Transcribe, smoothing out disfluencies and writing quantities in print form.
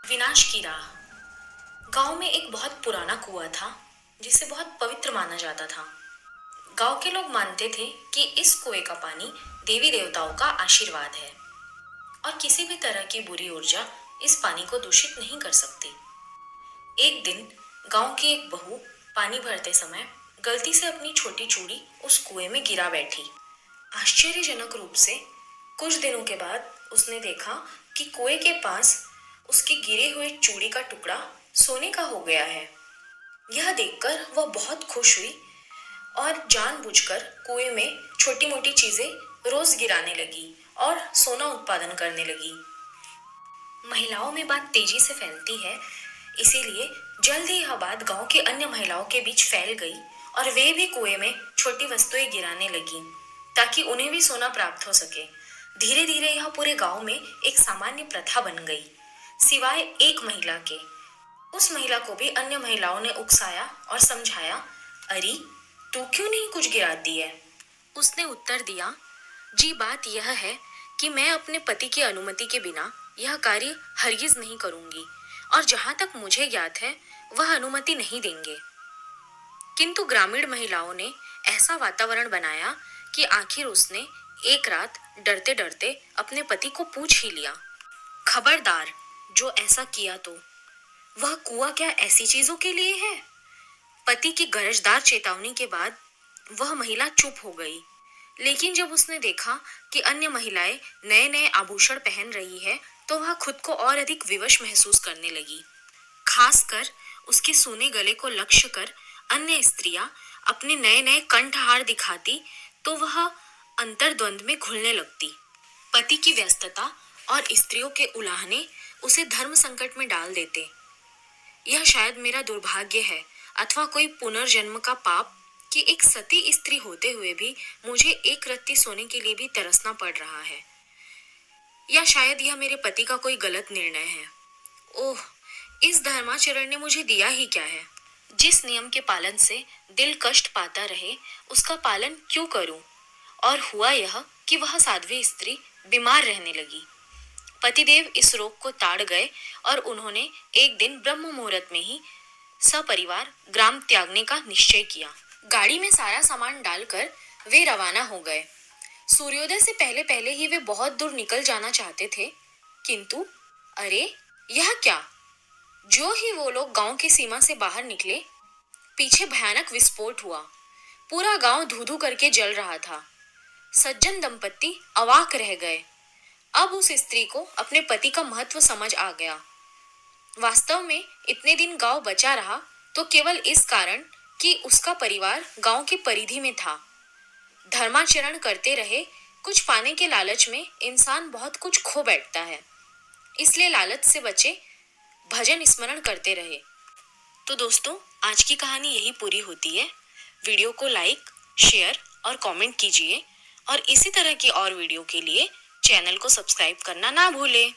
विनाश की राह। गांव में एक बहुत पुराना कुआं था जिसे बहुत पवित्र माना जाता था। गांव के लोग मानते थे कि इस कुएं का पानी देवी देवताओं का आशीर्वाद है और किसी भी तरह की बुरी ऊर्जा इस पानी को दूषित नहीं कर सकती। एक दिन गांव की एक बहू पानी भरते समय गलती से अपनी छोटी चूड़ी उस कुएं में गिरा बैठी। आश्चर्यजनक रूप से कुछ दिनों के बाद उसने देखा कि कुएं के पास उसकी गिरे हुए चूड़ी का टुकड़ा सोने का हो गया है। यह देखकर वह बहुत खुश हुई और जानबूझकर कुएं में छोटी मोटी चीजें रोज गिराने लगी और सोना उत्पादन करने लगी। महिलाओं में बात तेजी से फैलती है, इसीलिए जल्द ही यह बात गांव की अन्य महिलाओं के बीच फैल गई और वे भी कुएं में छोटी वस्तुएं गिराने लगी ताकि उन्हें भी सोना प्राप्त हो सके। धीरे धीरे यह पूरे गांव में एक सामान्य प्रथा बन गई, सिवाय एक महिला के। उस महिला को भी अन्य महिलाओं ने उकसाया और समझाया, अरे तू क्यों नहीं कुछ गिराती है? उसने उत्तर दिया, जी बात यह है कि मैं अपने पति की अनुमति के बिना यह कार्य हरगिज नहीं करूंगी और जहां तक मुझे ज्ञात है वह अनुमति नहीं देंगे। किंतु ग्रामीण महिलाओं ने ऐसा वातावरण बनाया कि आखिर उसने एक रात डरते डरते अपने पति को पूछ ही लिया, खबरदार, जो ऐसा किया तो वह कुआं क्या ऐसी चीजों के लिए है? पति की गरजदार चेतावनी के बाद वह महिला चुप हो गई, लेकिन जब उसने देखा कि अन्य महिलाएं नए नए आभूषण पहन रही है तो वह खुद को और अधिक विवश महसूस करने लगी। खासकर उसके सोने गले को लक्ष्य कर अन्य स्त्रियां अपने नए नए कंठहार दिखाती तो वह अंतर्द्वंद में घुलने लगती। पति की व्यस्तता और स्त्रियों के उलाहने उसे धर्म संकट में डाल देते। यह शायद मेरा दुर्भाग्य है अथवा कोई पुनर्जन्म का पाप कि एक सती स्त्री होते हुए भी मुझे एक रत्ती सोने के लिए भी तरसना पड़ रहा है, या शायद यह मेरे पति का कोई गलत निर्णय है। ओह, इस धर्माचरण ने मुझे दिया ही क्या है? जिस नियम के पालन से दिल कष्ट पाता रहे उसका पालन क्यों करूं? और हुआ यह कि वह साध्वी स्त्री बीमार रहने लगी। पतिदेव इस रोग को ताड़ गए और उन्होंने एक दिन ब्रह्म मुहूर्त में ही सपरिवार ग्राम त्यागने का निश्चय किया। गाड़ी में सारा सामान डालकर वे रवाना हो गए। सूर्योदय से पहले पहले ही वे बहुत दूर निकल जाना चाहते थे, किंतु अरे यह क्या? जो ही वो लोग गांव की सीमा से बाहर निकले, पीछे भयानक विस्फोट हुआ। पूरा गांव धू धू करके जल रहा था। सज्जन दंपत्ति अवाक रह गए। अब उस स्त्री को अपने पति का महत्व समझ आ गया। वास्तव में इतने दिन गांव बचा रहा तो केवल इस कारण कि उसका परिवार गांव की परिधि में था। धर्माचरण करते रहे, कुछ पाने के लालच में इंसान बहुत कुछ खो बैठता है, इसलिए लालच से बचे, भजन स्मरण करते रहे। तो दोस्तों, आज की कहानी यही पूरी होती है। वीडियो को लाइक, शेयर और कमेंट कीजिए और इसी तरह की और वीडियो के लिए चैनल को सब्सक्राइब करना ना भूलें।